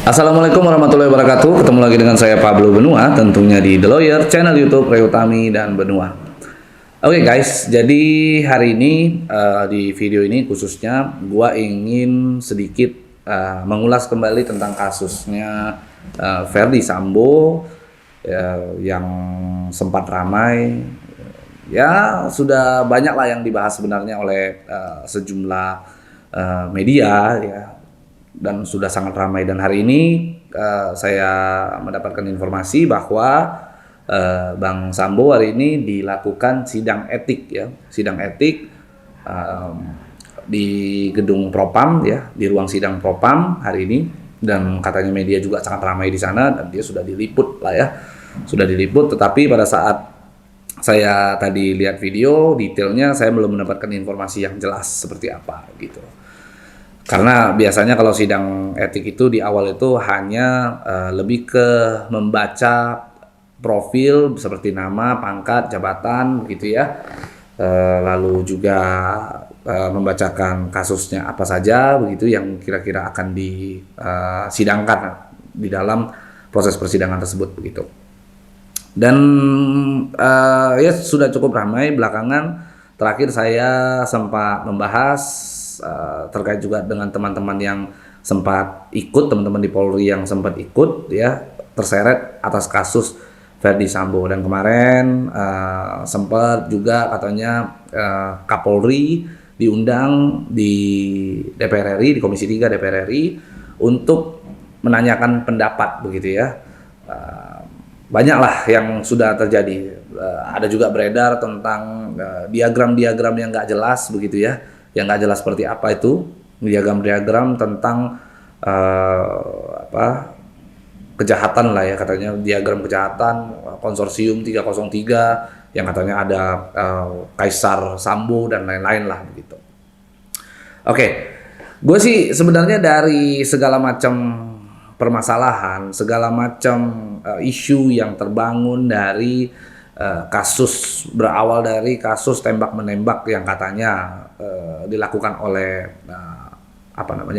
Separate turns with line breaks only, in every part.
Assalamualaikum warahmatullahi wabarakatuh. Ketemu lagi dengan saya Pablo Benua, tentunya di The Lawyer, channel YouTube Ray Utami dan Benua. Oke guys, jadi hari ini di video ini khususnya gua ingin sedikit mengulas kembali tentang kasusnya Ferdy Sambo yang sempat ramai. Ya sudah banyak lah yang dibahas sebenarnya oleh sejumlah media ya, dan sudah sangat ramai. Dan hari ini saya mendapatkan informasi bahwa Bang Sambo hari ini dilakukan sidang etik ya, sidang etik di gedung Propam ya, di ruang sidang Propam hari ini, dan katanya media juga sangat ramai di sana dan dia sudah diliput lah ya, sudah diliput. Tetapi pada saat saya tadi lihat video detailnya, saya belum mendapatkan informasi yang jelas seperti apa gitu. Karena biasanya kalau sidang etik itu di awal itu hanya lebih ke membaca profil seperti nama, pangkat, jabatan gitu ya. Lalu juga membacakan kasusnya apa saja begitu yang kira-kira akan disidangkan di dalam proses persidangan tersebut begitu. Dan ya sudah cukup ramai belakangan. Terakhir saya sempat membahas terkait juga dengan teman-teman yang sempat ikut, teman-teman di Polri yang sempat ikut ya, terseret atas kasus Ferdy Sambo. Dan kemarin sempat juga katanya Kapolri diundang di DPR RI, di Komisi 3 DPR RI untuk menanyakan pendapat begitu ya. Banyaklah yang sudah terjadi. Ada juga beredar tentang diagram-diagram yang nggak jelas begitu ya, yang nggak jelas seperti apa itu diagram-diagram tentang kejahatan lah ya, katanya diagram kejahatan konsorsium 303 yang katanya ada Kaisar Sambo dan lain-lain lah begitu. Oke, gue sih sebenarnya dari segala macam permasalahan, segala macam isu yang terbangun dari kasus, berawal dari kasus tembak menembak yang katanya dilakukan oleh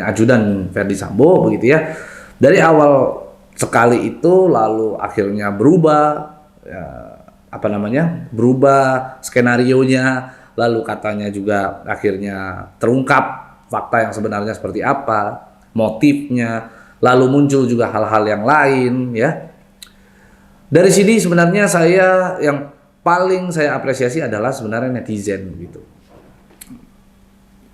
ajudan Ferdy Sambo begitu ya. Dari awal sekali itu lalu akhirnya berubah berubah skenarionya, lalu katanya juga akhirnya terungkap fakta yang sebenarnya seperti apa, motifnya, lalu muncul juga hal-hal yang lain ya. Dari sini sebenarnya yang paling saya apresiasi adalah sebenarnya netizen gitu.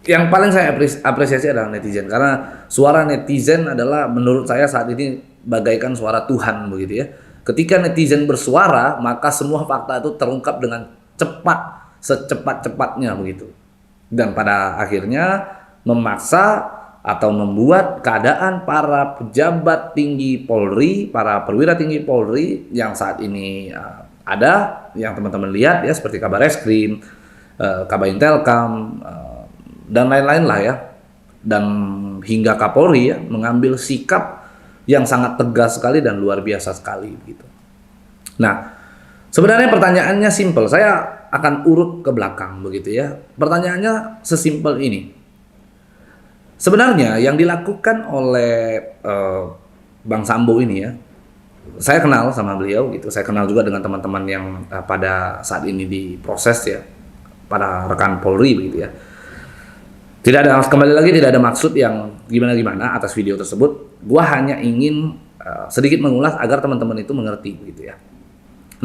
Yang paling saya apresiasi adalah netizen, karena suara netizen adalah menurut saya saat ini bagaikan suara Tuhan begitu ya. Ketika netizen bersuara, maka semua fakta itu terungkap dengan cepat, secepat-cepatnya begitu. Dan pada akhirnya memaksa atau membuat keadaan para pejabat tinggi Polri, para perwira tinggi Polri yang saat ini ada, yang teman-teman lihat ya, seperti Kabar Eskrim, Kabintelkam, dan lain-lain lah ya, dan hingga Kapolri ya, mengambil sikap yang sangat tegas sekali dan luar biasa sekali gitu. Nah, sebenarnya pertanyaannya simpel, saya akan urut ke belakang begitu ya. Pertanyaannya sesimpel ini. Sebenarnya yang dilakukan oleh Bang Sambo ini ya, saya kenal sama beliau gitu. Saya kenal juga dengan teman-teman yang pada saat ini diproses ya, para rekan Polri begitu ya. Kembali lagi tidak ada maksud yang gimana-gimana atas video tersebut. Gua hanya ingin sedikit mengulas agar teman-teman itu mengerti begitu ya.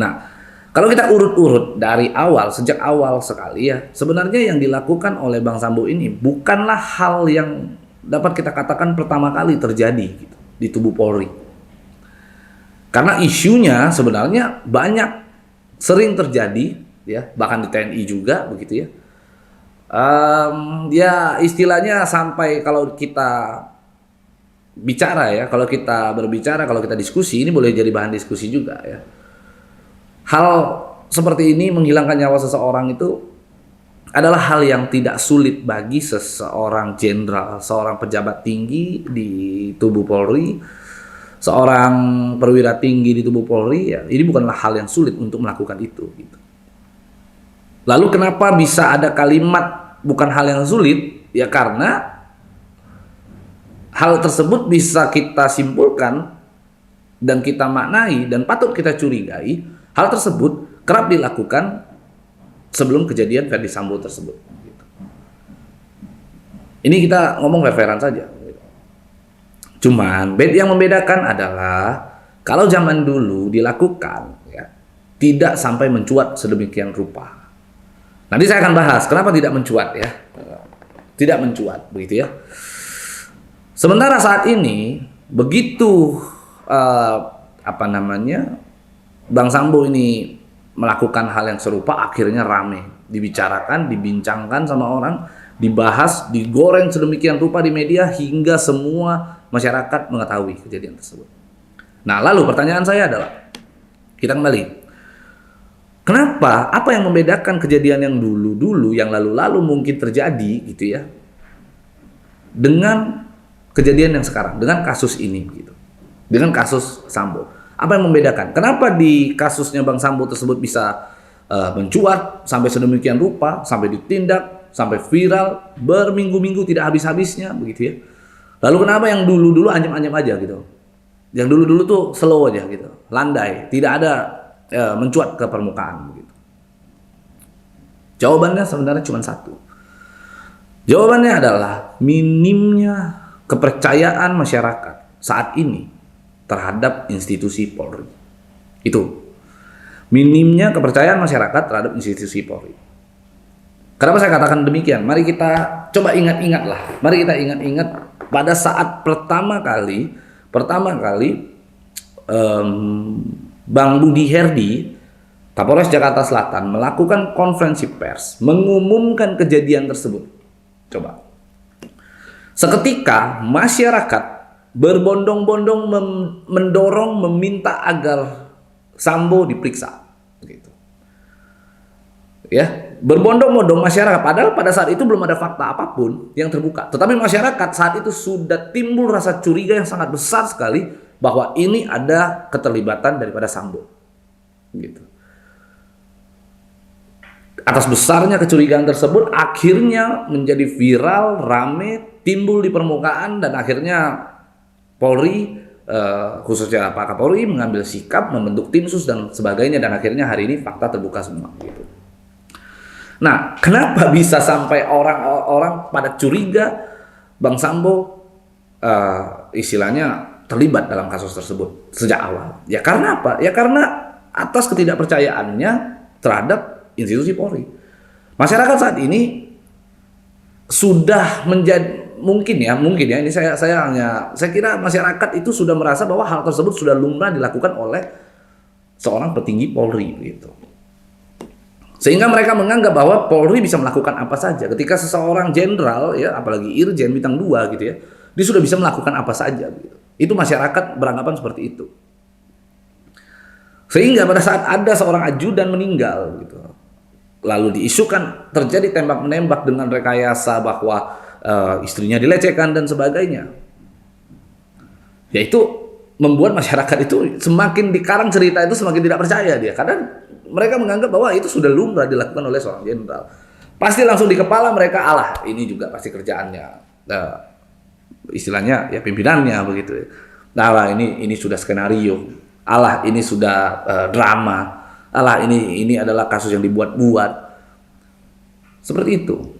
Nah, kalau kita urut-urut dari awal, sejak awal sekali ya, sebenarnya yang dilakukan oleh Bang Sambo ini bukanlah hal yang dapat kita katakan pertama kali terjadi gitu, di tubuh Polri. Karena isunya sebenarnya banyak, sering terjadi ya, bahkan di TNI juga begitu ya. Ya istilahnya sampai kalau kita bicara ya, kalau kita berbicara, kalau kita diskusi, ini boleh jadi bahan diskusi juga ya. Hal seperti ini, menghilangkan nyawa seseorang itu adalah hal yang tidak sulit bagi seseorang jenderal, seorang pejabat tinggi di tubuh Polri, seorang perwira tinggi di tubuh Polri ya. Ini bukanlah hal yang sulit untuk melakukan itu gitu. Lalu kenapa bisa ada kalimat bukan hal yang sulit? Ya karena hal tersebut bisa kita simpulkan dan kita maknai dan patut kita curigai, hal tersebut kerap dilakukan sebelum kejadian Ferdy Sambo tersebut. Ini kita ngomong referan saja. Cuman yang membedakan adalah kalau zaman dulu dilakukan, ya, tidak sampai mencuat sedemikian rupa. Nanti saya akan bahas kenapa tidak mencuat, ya, tidak mencuat, begitu ya. Sementara saat ini begitu Bang Sambo ini melakukan hal yang serupa, akhirnya rame, dibicarakan, dibincangkan sama orang, dibahas, digoreng sedemikian rupa di media hingga semua masyarakat mengetahui kejadian tersebut. Nah, lalu pertanyaan saya adalah, kita kembali. Kenapa? Apa yang membedakan kejadian yang dulu-dulu, yang lalu-lalu mungkin terjadi gitu ya, dengan kejadian yang sekarang, dengan kasus ini gitu. Dengan kasus Sambo. Apa yang membedakan? Kenapa di kasusnya Bang Sambo tersebut bisa mencuat sampai sedemikian rupa, sampai ditindak, sampai viral, berminggu-minggu tidak habis-habisnya begitu ya. Lalu kenapa yang dulu-dulu anyem-anyem aja gitu? Yang dulu-dulu tuh slow aja gitu, landai, tidak ada mencuat ke permukaan begitu. Jawabannya sebenarnya cuma satu. Jawabannya adalah minimnya kepercayaan masyarakat saat ini terhadap institusi Polri. Itu. Minimnya kepercayaan masyarakat terhadap institusi Polri. Kenapa saya katakan demikian? Mari kita coba ingat-ingat lah. Mari kita ingat-ingat pada saat pertama kali Bang Budi Herdi, Kapolres Jakarta Selatan, melakukan konferensi pers, mengumumkan kejadian tersebut. Coba. Seketika masyarakat berbondong-bondong mendorong, meminta agar Sambo diperiksa, gitu. Ya, berbondong-bondong masyarakat. Padahal pada saat itu belum ada fakta apapun yang terbuka. Tetapi masyarakat saat itu sudah timbul rasa curiga yang sangat besar sekali bahwa ini ada keterlibatan daripada Sambo, gitu. Atas besarnya kecurigaan tersebut akhirnya menjadi viral, rame, timbul di permukaan, dan akhirnya Polri, khususnya Pak Kapolri, mengambil sikap, membentuk tim sus dan sebagainya, dan akhirnya hari ini fakta terbuka semua gitu. Nah, kenapa bisa sampai orang-orang pada curiga Bang Sambo istilahnya terlibat dalam kasus tersebut sejak awal? Ya karena apa? Ya karena atas ketidakpercayaannya terhadap institusi Polri. Masyarakat saat ini sudah menjadi mungkin ya ini saya kira masyarakat itu sudah merasa bahwa hal tersebut sudah lumrah dilakukan oleh seorang petinggi Polri gitu. Sehingga mereka menganggap bahwa Polri bisa melakukan apa saja. Ketika seseorang jenderal ya, apalagi irjen bintang 2 gitu ya, dia sudah bisa melakukan apa saja gitu. Itu masyarakat beranggapan seperti itu. Sehingga pada saat ada seorang ajudan meninggal gitu, lalu diisukan terjadi tembak-menembak dengan rekayasa bahwa istrinya dilecehkan dan sebagainya, yaitu membuat masyarakat itu semakin dikarang cerita itu semakin tidak percaya dia, karena mereka menganggap bahwa itu sudah lumrah dilakukan oleh seorang jenderal. Pasti langsung di kepala mereka, alah ini juga pasti kerjaannya istilahnya ya pimpinannya begitu. Alah ini sudah skenario, alah ini sudah drama, alah ini adalah kasus yang dibuat-buat. Seperti itu.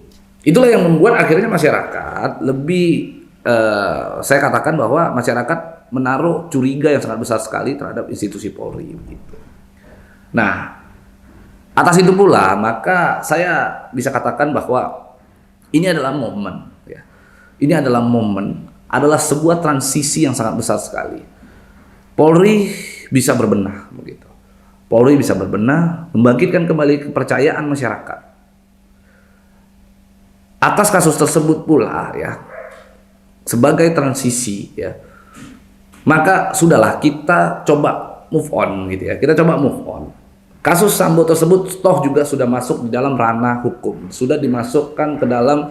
Itulah yang membuat akhirnya masyarakat lebih, saya katakan bahwa masyarakat menaruh curiga yang sangat besar sekali terhadap institusi Polri. Gitu. Nah, atas itu pula maka saya bisa katakan bahwa ini adalah momen. Ya. Ini adalah momen, adalah sebuah transisi yang sangat besar sekali. Polri bisa berbenah, begitu. Polri bisa berbenah, membangkitkan kembali kepercayaan masyarakat. Atas kasus tersebut pula ya, sebagai transisi ya, maka sudahlah kita coba move on gitu ya, kita coba move on. Kasus Sambo tersebut toh juga sudah masuk di dalam ranah hukum, sudah dimasukkan ke dalam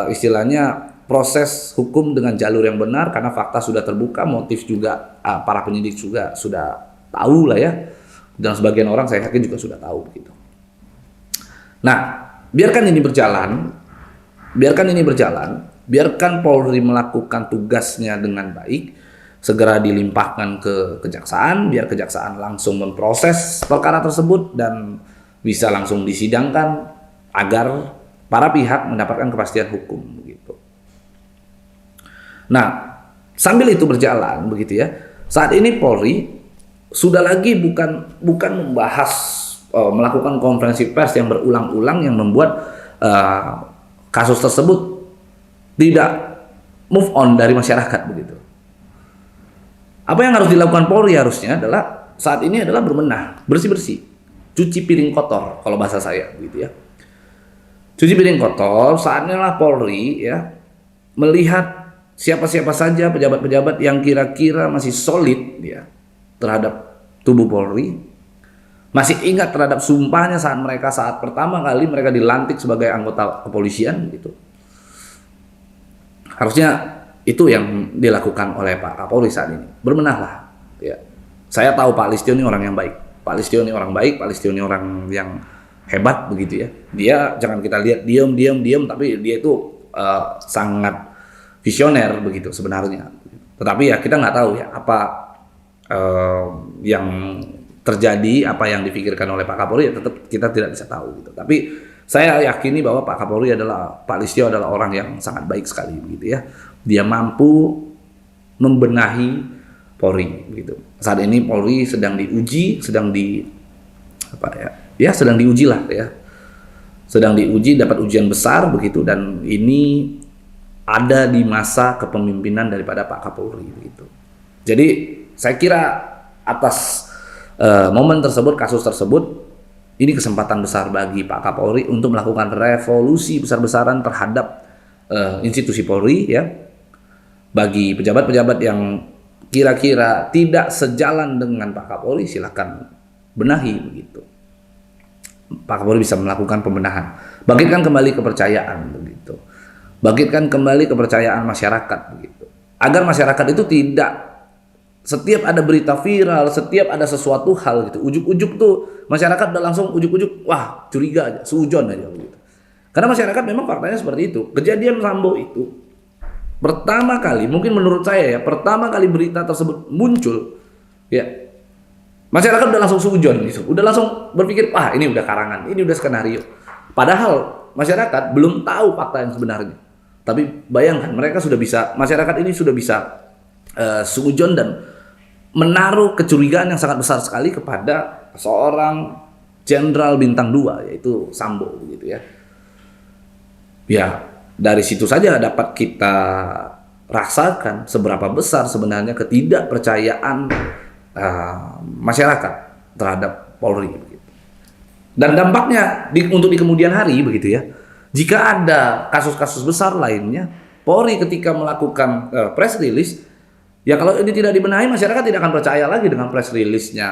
istilahnya proses hukum dengan jalur yang benar karena fakta sudah terbuka, motif juga para penyidik juga sudah tahu lah ya, dan sebagian orang saya yakin juga sudah tahu gitu. Nah, biarkan ini berjalan, Biarkan Polri melakukan tugasnya dengan baik, segera dilimpahkan ke kejaksaan, biar kejaksaan langsung memproses perkara tersebut dan bisa langsung disidangkan agar para pihak mendapatkan kepastian hukum begitu. Nah, sambil itu berjalan begitu ya. Saat ini Polri sudah lagi bukan membahas melakukan konferensi pers yang berulang-ulang yang membuat kasus tersebut tidak move on dari masyarakat begitu. Apa yang harus dilakukan Polri harusnya adalah saat ini adalah berbenah, bersih-bersih, cuci piring kotor kalau bahasa saya begitu ya. Cuci piring kotor, saatnya lah Polri ya melihat siapa-siapa saja pejabat-pejabat yang kira-kira masih solid ya terhadap tubuh Polri, masih ingat terhadap sumpahnya saat pertama kali mereka dilantik sebagai anggota kepolisian gitu. Harusnya itu yang dilakukan oleh Pak Kapolri saat ini. Berbenahlah ya. Saya tahu Pak Listio ini orang yang baik. Pak Listio ini orang baik, Pak Listio ini orang yang hebat begitu ya. Dia jangan kita lihat diam, tapi dia itu sangat visioner begitu sebenarnya. Tetapi ya kita nggak tahu ya apa yang terjadi, apa yang dipikirkan oleh Pak Kapolri, ya tetap kita tidak bisa tahu gitu. Tapi saya yakini bahwa Pak Kapolri Pak Listio adalah orang yang sangat baik sekali begitu ya. Dia mampu membenahi Polri gitu. Saat ini Polri sedang diuji, sedang diuji lah ya. Sedang diuji, dapat ujian besar begitu, dan ini ada di masa kepemimpinan daripada Pak Kapolri begitu. Jadi saya kira atas momen tersebut, kasus tersebut, ini kesempatan besar bagi Pak Kapolri untuk melakukan revolusi besar-besaran terhadap institusi Polri ya. Bagi pejabat-pejabat yang kira-kira tidak sejalan dengan Pak Kapolri, silakan benahi begitu. Pak Kapolri bisa melakukan pembenahan, bangkitkan kembali kepercayaan begitu, bangkitkan kembali kepercayaan masyarakat begitu, agar masyarakat itu tidak setiap ada berita viral, setiap ada sesuatu hal gitu, ujuk-ujuk tuh masyarakat udah langsung ujuk-ujuk, wah curiga aja, suujon aja gitu. Karena masyarakat memang faktanya seperti itu. Kejadian Sambo itu pertama kali, mungkin menurut saya ya, pertama kali berita tersebut muncul, ya masyarakat udah langsung suujon gitu, udah langsung berpikir, ini udah karangan, ini udah skenario. Padahal masyarakat belum tahu fakta yang sebenarnya. Tapi bayangkan, masyarakat ini sudah bisa suujon dan menaruh kecurigaan yang sangat besar sekali kepada seorang jenderal bintang 2 yaitu Sambo gitu ya. Ya, dari situ saja dapat kita rasakan seberapa besar sebenarnya ketidakpercayaan masyarakat terhadap Polri begitu. Dan dampaknya untuk di kemudian hari begitu ya. Jika ada kasus-kasus besar lainnya, Polri ketika melakukan press release, ya kalau ini tidak dibenahi, masyarakat tidak akan percaya lagi dengan press release-nya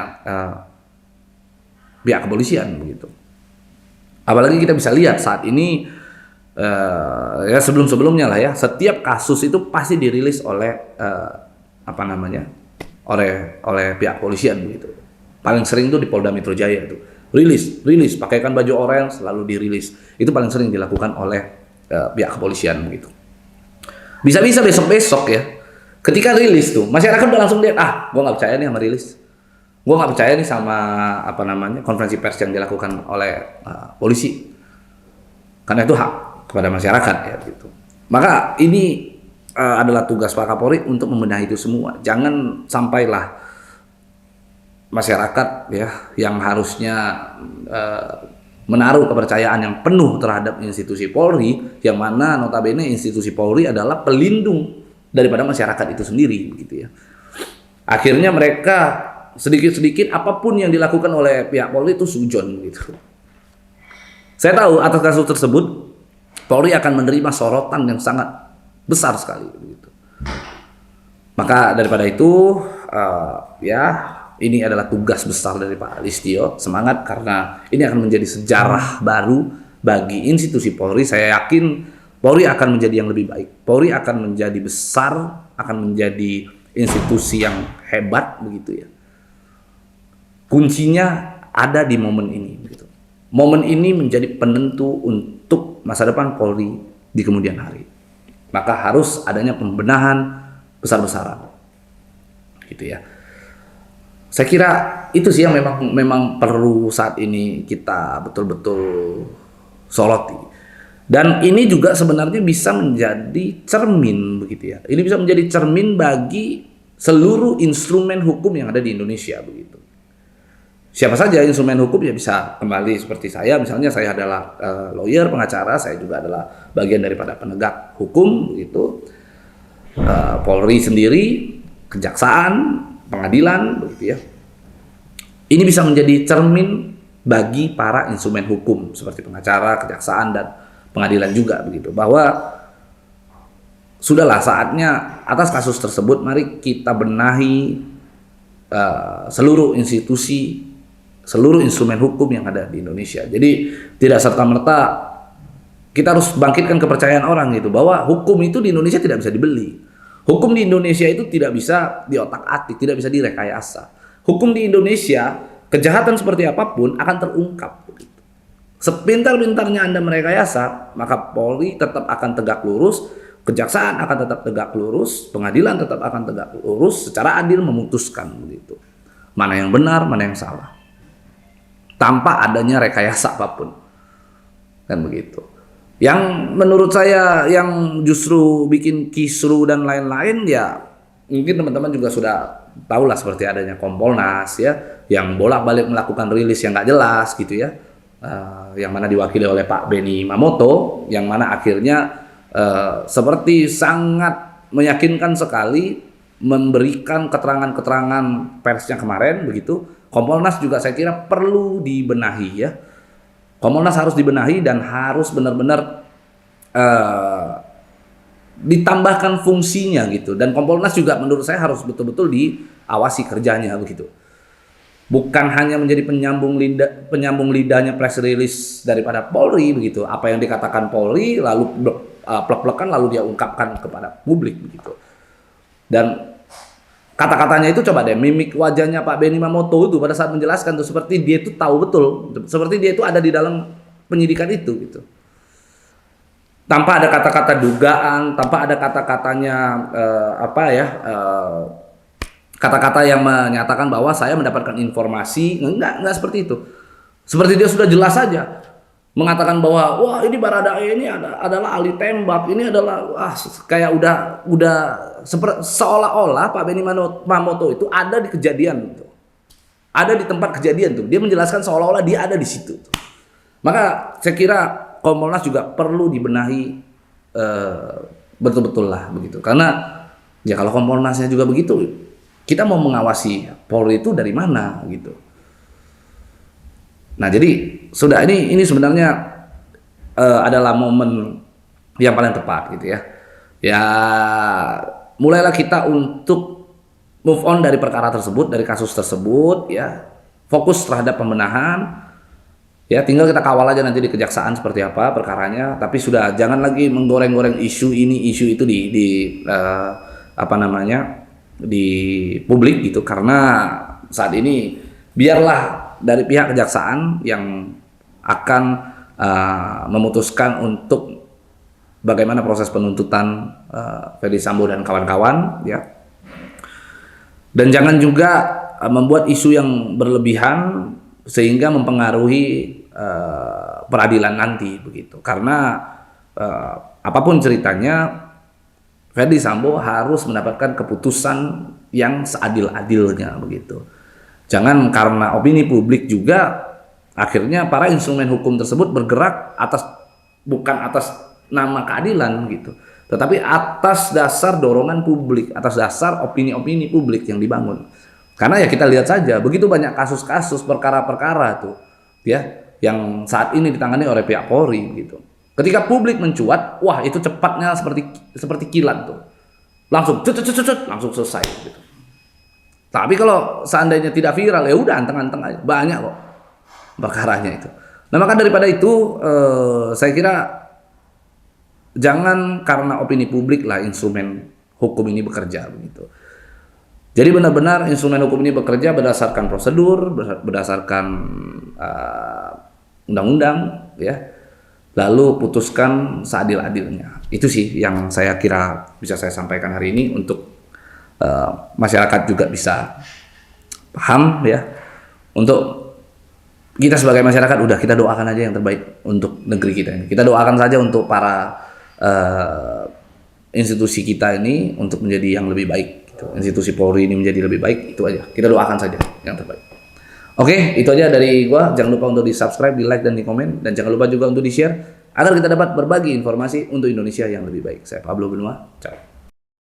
pihak kepolisian begitu. Apalagi kita bisa lihat saat ini ya sebelum-sebelumnya lah ya, setiap kasus itu pasti dirilis oleh oleh pihak kepolisian begitu. Paling sering itu di Polda Metro Jaya itu. Rilis, pakaikan baju orange selalu dirilis. Itu paling sering dilakukan oleh pihak kepolisian begitu. Bisa-bisa besok-besok ya, ketika rilis tuh, masyarakat udah langsung lihat, gue nggak percaya nih sama rilis, gue nggak percaya nih sama konferensi pers yang dilakukan oleh polisi, karena itu hak kepada masyarakat ya gitu. Maka ini adalah tugas Pak Kapolri untuk membenahi itu semua. Jangan sampailah masyarakat ya yang harusnya menaruh kepercayaan yang penuh terhadap institusi Polri, yang mana notabene institusi Polri adalah pelindung daripada masyarakat itu sendiri begitu ya. Akhirnya mereka sedikit-sedikit apapun yang dilakukan oleh pihak Polri itu sujon gitu. Saya tahu atas kasus tersebut Polri akan menerima sorotan yang sangat besar sekali begitu. Maka daripada itu ini adalah tugas besar dari Pak Listio. Semangat, karena ini akan menjadi sejarah baru bagi institusi Polri. Saya yakin Polri akan menjadi yang lebih baik. Polri akan menjadi besar, akan menjadi institusi yang hebat begitu ya. Kuncinya ada di momen ini begitu. Momen ini menjadi penentu untuk masa depan Polri di kemudian hari. maka harus adanya pembenahan besar-besaran, gitu ya. Saya kira itu sih yang memang perlu saat ini kita betul-betul soroti. Dan ini juga sebenarnya bisa menjadi cermin begitu ya. Ini bisa menjadi cermin bagi seluruh instrumen hukum yang ada di Indonesia begitu. Siapa saja instrumen hukum ya bisa kembali seperti saya, misalnya saya adalah lawyer, pengacara, saya juga adalah bagian daripada penegak hukum begitu. Polri sendiri, kejaksaan, pengadilan begitu ya. Ini bisa menjadi cermin bagi para instrumen hukum seperti pengacara, kejaksaan, dan pengadilan juga begitu, bahwa sudahlah saatnya atas kasus tersebut mari kita benahi seluruh institusi, seluruh instrumen hukum yang ada di Indonesia. Jadi tidak serta-merta kita harus bangkitkan kepercayaan orang gitu, bahwa hukum itu di Indonesia tidak bisa dibeli. Hukum di Indonesia itu tidak bisa diotak-atik, tidak bisa direkayasa. Hukum di Indonesia, kejahatan seperti apapun akan terungkap. Sepintar-pintarnya Anda merekayasa, maka Polri tetap akan tegak lurus, kejaksaan akan tetap tegak lurus, pengadilan tetap akan tegak lurus, secara adil memutuskan begitu. Mana yang benar, mana yang salah. Tanpa adanya rekayasa apapun. Kan begitu. Yang menurut saya yang justru bikin kisru dan lain-lain ya, mungkin teman-teman juga sudah tahulah seperti adanya Kompolnas ya, yang bolak-balik melakukan rilis yang nggak jelas gitu ya. Yang mana diwakili oleh Pak Benny Mamoto, yang mana akhirnya seperti sangat meyakinkan sekali memberikan keterangan-keterangan persnya kemarin begitu. Kompolnas juga saya kira perlu dibenahi ya. Kompolnas harus dibenahi dan harus benar-benar ditambahkan fungsinya gitu. Dan Kompolnas juga menurut saya harus betul-betul diawasi kerjanya begitu. Bukan hanya menjadi penyambung lidahnya press release daripada Polri begitu. Apa yang dikatakan Polri lalu plek-plekan lalu dia ungkapkan kepada publik begitu. Dan kata-katanya itu coba deh, mimik wajahnya Pak Benny Mamoto itu pada saat menjelaskan tuh seperti dia itu tahu betul, seperti dia itu ada di dalam penyidikan itu gitu. Tanpa ada kata-kata dugaan, tanpa ada kata-katanya kata-kata yang menyatakan bahwa saya mendapatkan informasi, enggak seperti itu. Seperti dia sudah jelas saja mengatakan bahwa wah ini Baradae ini adalah ahli tembak, ini adalah kayak udah seolah-olah Pak Benny Mamoto itu ada di kejadian itu. Ada di tempat kejadian tuh. Dia menjelaskan seolah-olah dia ada di situ tuh. Maka saya kira Kompolnas juga perlu dibenahi betul-betul lah begitu. Karena ya kalau Kompolnasnya juga begitu, kita mau mengawasi Polri itu dari mana gitu. Nah jadi sudah ini sebenarnya adalah momen yang paling tepat gitu ya. Ya mulailah kita untuk move on dari perkara tersebut, dari kasus tersebut ya. Fokus terhadap pembenahan. Ya tinggal kita kawal aja nanti di kejaksaan seperti apa perkaranya. Tapi sudah jangan lagi menggoreng-goreng isu ini isu itu di publik gitu, karena saat ini biarlah dari pihak kejaksaan yang akan memutuskan untuk bagaimana proses penuntutan Ferdy Sambo dan kawan-kawan ya. Dan jangan juga membuat isu yang berlebihan sehingga mempengaruhi peradilan nanti begitu, karena apapun ceritanya Ferdy Sambo harus mendapatkan keputusan yang seadil-adilnya begitu. Jangan karena opini publik juga akhirnya para instrumen hukum tersebut bergerak bukan atas nama keadilan gitu, tetapi atas dasar dorongan publik, atas dasar opini-opini publik yang dibangun. Karena ya kita lihat saja begitu banyak kasus-kasus perkara-perkara tuh ya yang saat ini ditangani oleh pihak Polri gitu. Ketika publik mencuat, wah itu cepatnya seperti kilat tuh. Langsung langsung selesai gitu. Tapi kalau seandainya tidak viral ya udah anteng-anteng aja. Banyak kok perkaranya itu. Nah, maka daripada itu saya kira jangan karena opini publik lah instrumen hukum ini bekerja begitu. Jadi benar-benar instrumen hukum ini bekerja berdasarkan prosedur, berdasarkan undang-undang ya. lalu putuskan seadil-adilnya. Itu sih yang saya kira bisa saya sampaikan hari ini untuk masyarakat juga bisa paham ya. Untuk kita sebagai masyarakat udah kita doakan aja yang terbaik untuk negeri kita ini. Kita doakan saja untuk para institusi kita ini untuk menjadi yang lebih baik. Gitu. Institusi Polri ini menjadi lebih baik, itu aja. Kita doakan saja yang terbaik. Oke, itu aja dari gua. Jangan lupa untuk di-subscribe, di-like dan di-komen, dan jangan lupa juga untuk di-share agar kita dapat berbagi informasi untuk Indonesia yang lebih baik. Saya Pablo Benua. Ciao.